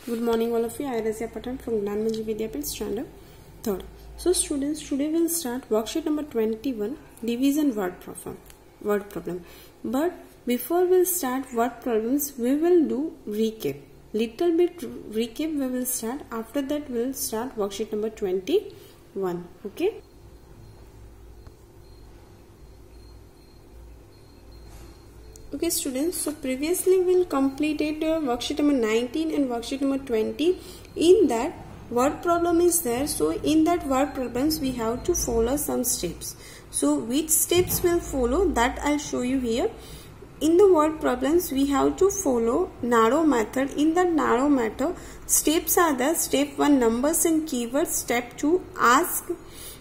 Good morning all of you. I am Razia Patan from Gnanmanji Vidyapith standard 3rd. So students, today we'll start worksheet number 21, division word problem. But before we'll start word problems, we will do recap. Little bit recap we will start. After that we'll start worksheet number 21. Okay. Okay students, so previously we completed worksheet number 19 and worksheet number 20. In that word problem is there. So in that word problems we have to follow some steps. So which steps will follow, that I'll show you here. In the word problems we have to follow narrow method. In that narrow method steps are there. Step 1 numbers and keywords. Step 2 ask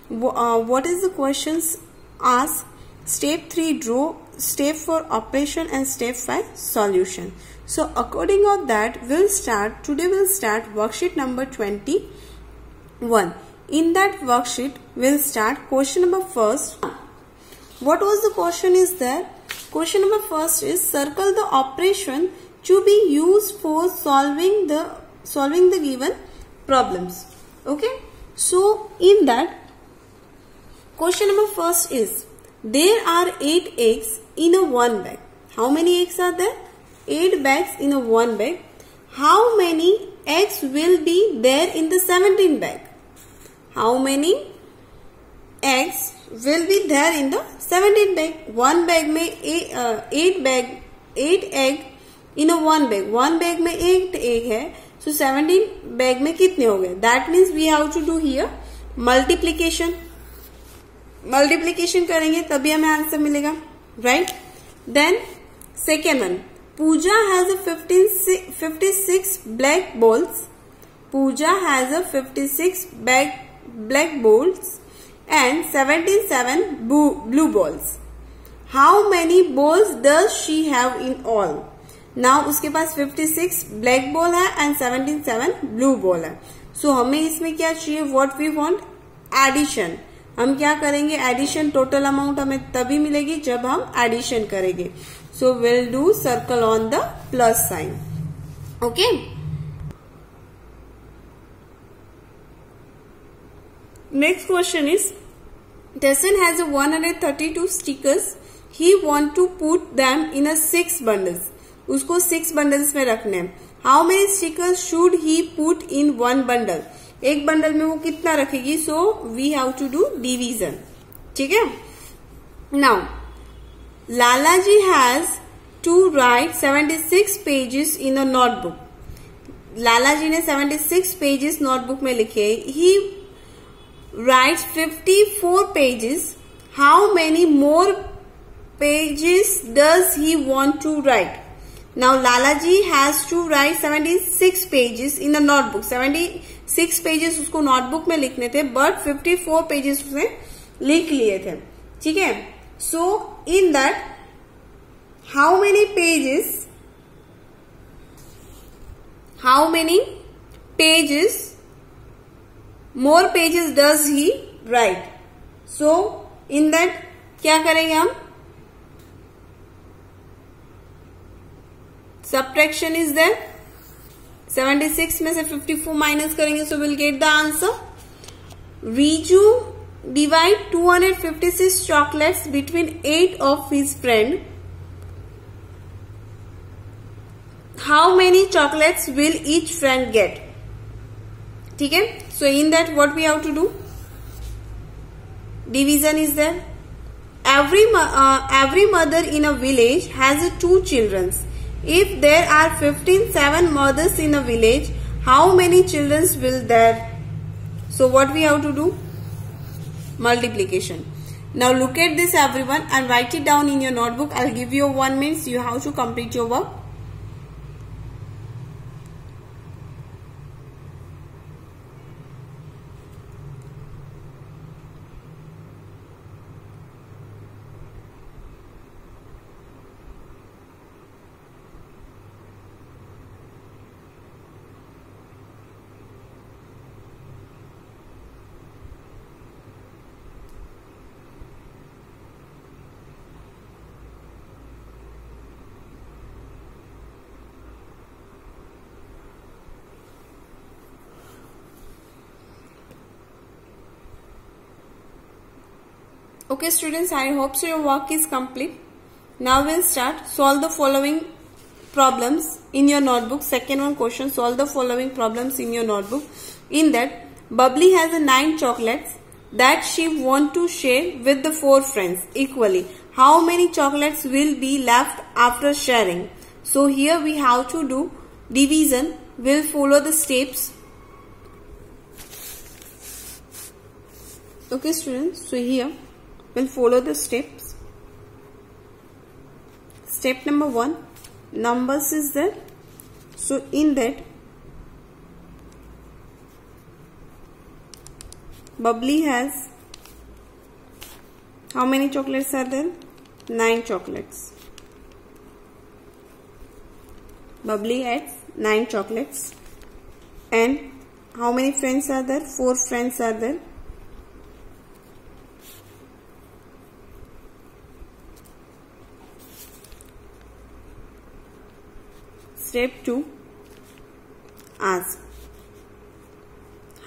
what is the questions asked. Step 3 draw. Step 4 operation and step 5 solution. So according to that today we'll start worksheet number 21. In that worksheet we'll start question number first. What was the question is there? Question number first is circle the operation to be used for solving the given problems. Okay. So in that question number first is there are 8 eggs in a one bag. How many eggs are there? 8 bags in a one bag. How many eggs will be there in the 17 bag? How many eggs will be there in the 17 bag? One bag में 8 egg in a one bag. One bag में 8 egg है. So 17 bag में कितने हो गए? That means we have to do here multiplication. Multiplication करेंगे तभी हमें आंसर मिलेगा, right. Then second one, Pooja has a 56 black balls. Pooja has a 56 black balls and 77 blue balls. How many balls does she have in all? Now उसके पास 56 black ball है and 77 blue ball है. So हमें इसमें क्या चाहिए? What we want? Addition. हम क्या करेंगे? एडिशन. टोटल अमाउंट हमें तभी मिलेगी जब हम एडिशन करेंगे. So will do circle on the plus sign. Okay. Next question is Tesson has a 132 stickers. He want to put them in a 6 bundles. उसको 6 bundles में रखने हैं. How many stickers should he put in one bundle? एक bundle में वो कितना रखेगी? So we have to do division. ठीक है. Now Lalaji has to write 76 pages in a notebook. Lalaji ने 76 पेजेस नोटबुक में लिखे. He writes 54 pages. How many more pages does he want to write? Now Lalaji has to write 76 pages in a notebook. 76 pages उसको notebook में लिखने थे, but 54 pages उसने लिख लिए थे. ठीक है. So in that how many pages more pages does he write? So in that क्या करेंगे हम? Subtraction is there. 76 में से 54 माइनस करेंगे, so will get the answer. Riju divide 256 chocolates between 8 of his friend. How many chocolates will each friend get? ठीक है. So in that what we have to do? Division is there. Every mother in a village has 2 childrens. If there are 7 mothers in a village, how many children will there? So what we have to do? Multiplication. Now look at this everyone and write it down in your notebook. I'll give you 1 minute. You have to complete your work. Okay students, I hope so your work is complete. Now we'll start. Solve the following problems in your notebook. Second one question, solve the following problems in your notebook. In that, Bubbly has 9 chocolates that she want to share with the 4 friends equally. How many chocolates will be left after sharing? So here we have to do division. We'll follow the steps. Okay students, so here we'll follow the steps. Step number 1, numbers is there. So in that, Bubbly has, how many chocolates are there? 9 chocolates. Bubbly adds 9 chocolates. And how many friends are there? 4 friends are there. Step 2, ask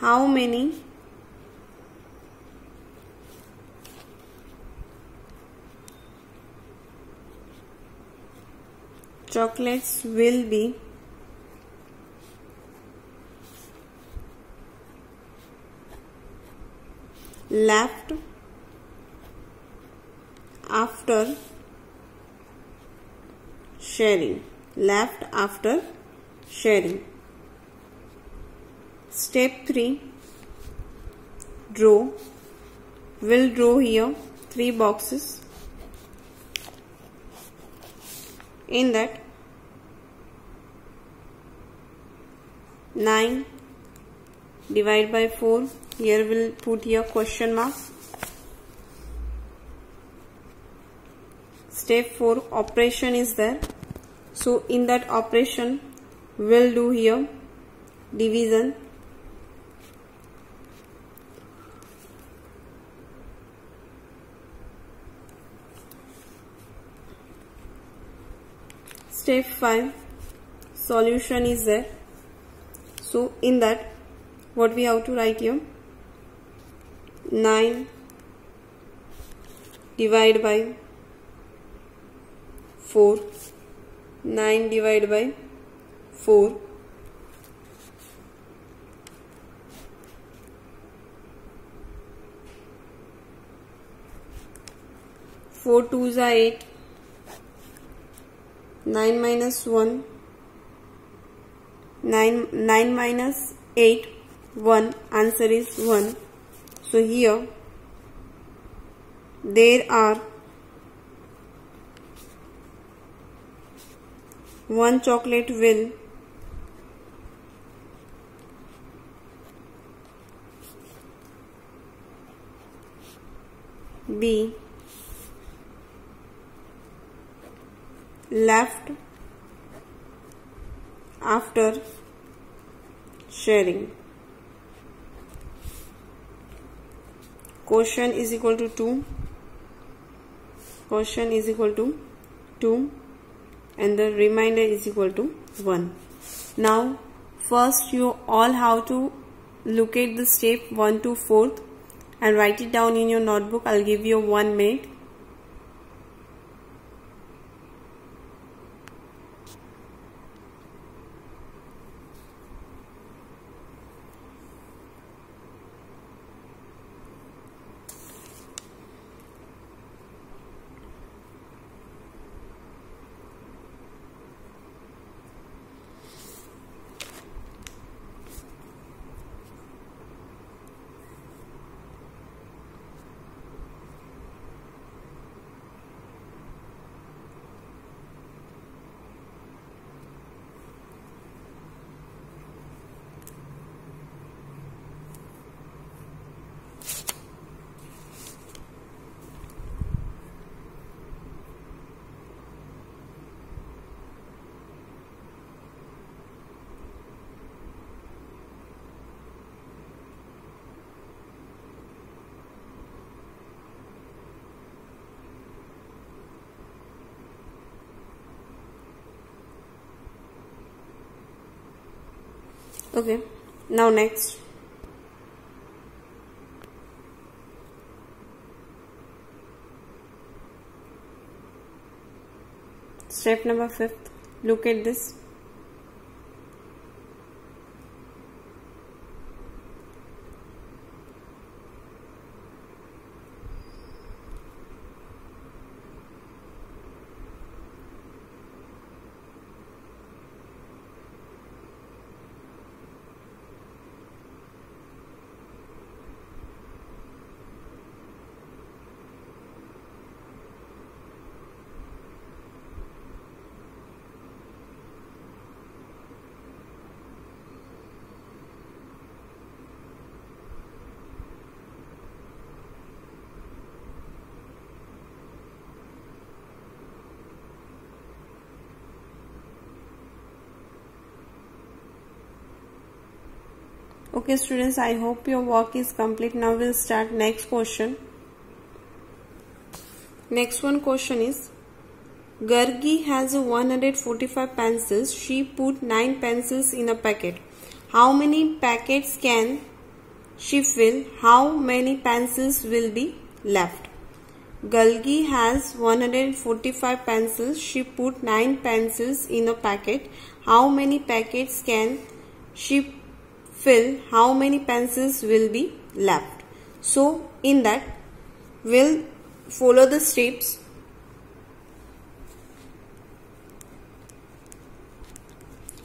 how many chocolates will be left after sharing. Left after sharing. Step 3, draw. We'll draw here 3 boxes. In that, 9 divided by 4. Here we'll put here question mark. Step 4, operation is there. So in that operation, we'll do here division. Step 5, solution is there. So in that, what we have to write here? 9 divided by 4. 9 divided by 4. 4 2s are 8. 9 minus 1. 9 minus 8. 1. Answer is 1. So here there are 1 chocolate will be left after sharing. Quotient is equal to 2. Quotient is equal to 2. And the remainder is equal to 1. Now first you all have to locate the step 1 to 4th and write it down in your notebook. I'll give you 1 minute. Okay, now next. Step number 5. Look at this. Okay students, I hope your work is complete. Now we'll start next question. Next one question is, Gargi has 145 pencils. She put 9 pencils in a packet. How many packets can she fill? How many pencils will be left? Gargi has 145 pencils. She put 9 pencils in a packet. How many packets can she fill? How many pencils will be left? So in that we'll follow the steps.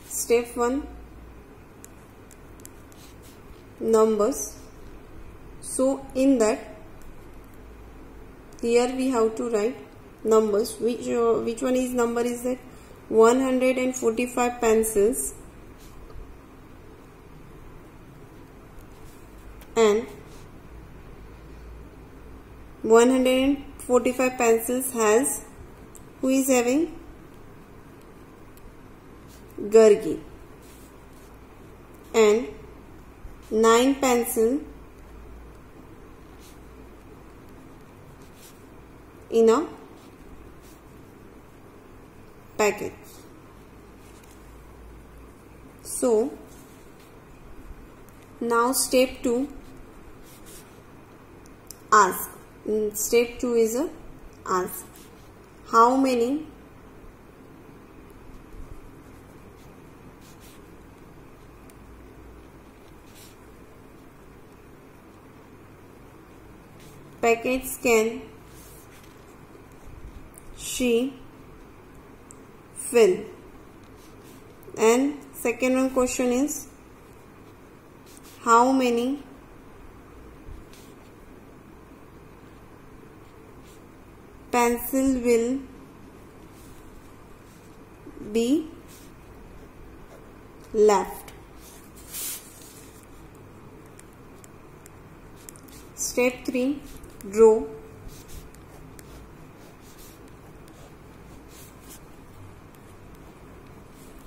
Step 1, numbers. So in that, here we have to write numbers. Which one is number is that? 145 pencils and 145 pencils has, who is having? Gargi, and 9 pencil in a packet. So now step 2, ask. Step 2 is a ask. How many packets can she fill? And second one question is, how many pencil will be left? Step 3, draw.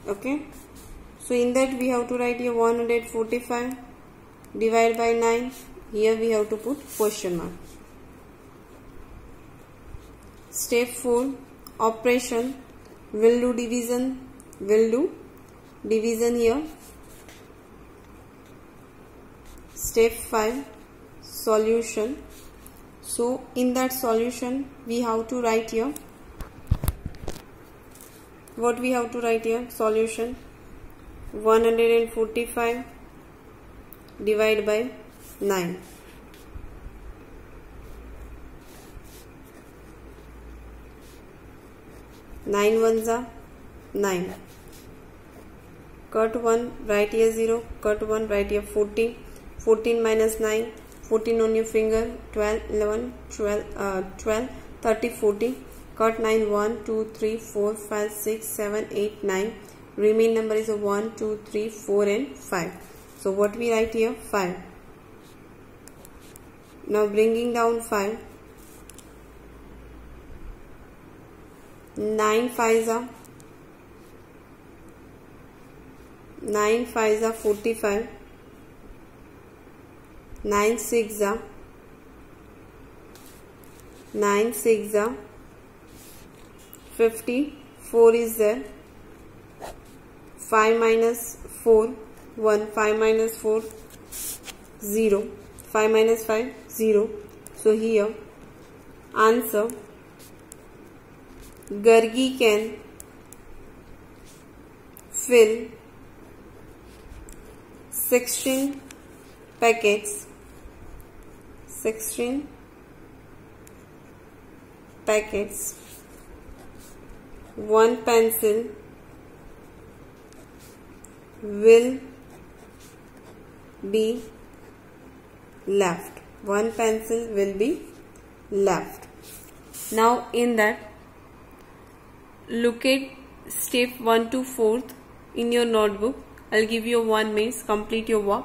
Okay, so in that we have to write here 145 divided by 9. Here we have to put question mark. Step 4, operation. Will do division. Will do division here. Step 5, solution. So in that solution we have to write here, what we have to write here? Solution 145 divided by 9. Nine ones are 9. Cut 1, write here 0. Cut 1, write here 14. 14 minus 9. 14 on your finger. 12, 11, 12, 30, 40. Cut 9, 1, 2, 3, 4, 5, 6, 7, 8, 9. Remaining number is 1, 2, 3, 4 and 5. So what we write here? 5. Now bringing down 5. 9 5s are 45. 9 6 are 54 is there. 5 minus 4 1. 5 minus 4 0. 5 minus 5 0. So here answer, Gargi can fill 16 packets, 16 packets, 1 pencil will be left. 1 pencil will be left. Now in that, look at step 1 to 4th in your notebook. I'll give you 1 minute, complete your work.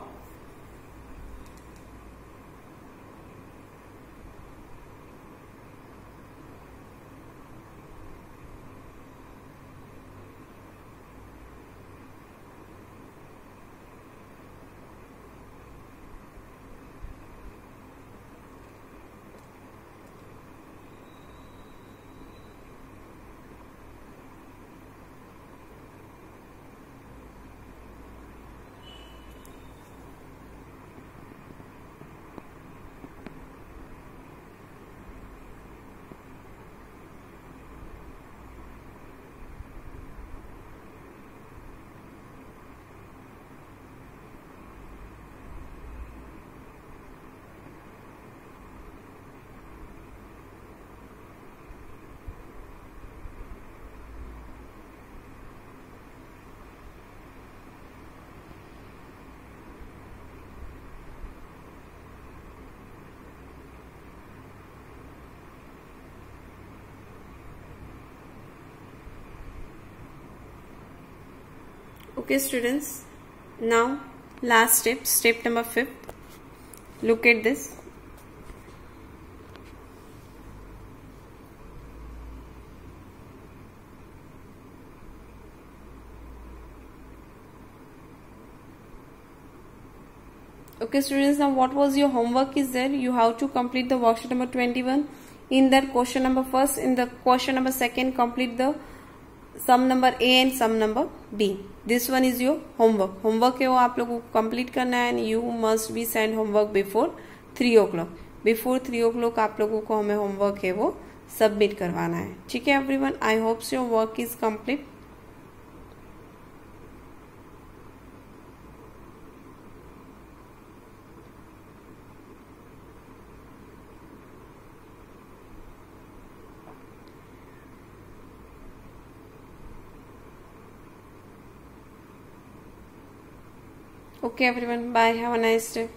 Okay students, now last step, step number 5. Look at this. Okay students, now what was your homework is there? You have to complete the worksheet number 21. In that question number first, in the question number second, complete the sum number A and sum number B. This one is your homework. Homework है वो आप लोगों को complete करना है and you must be send homework before 3 o'clock. Before 3 o'clock आप लोगों को हमें homework है वो submit करवाना है. ठीक है everyone? I hope your work is complete. Okay everyone, bye, have a nice day.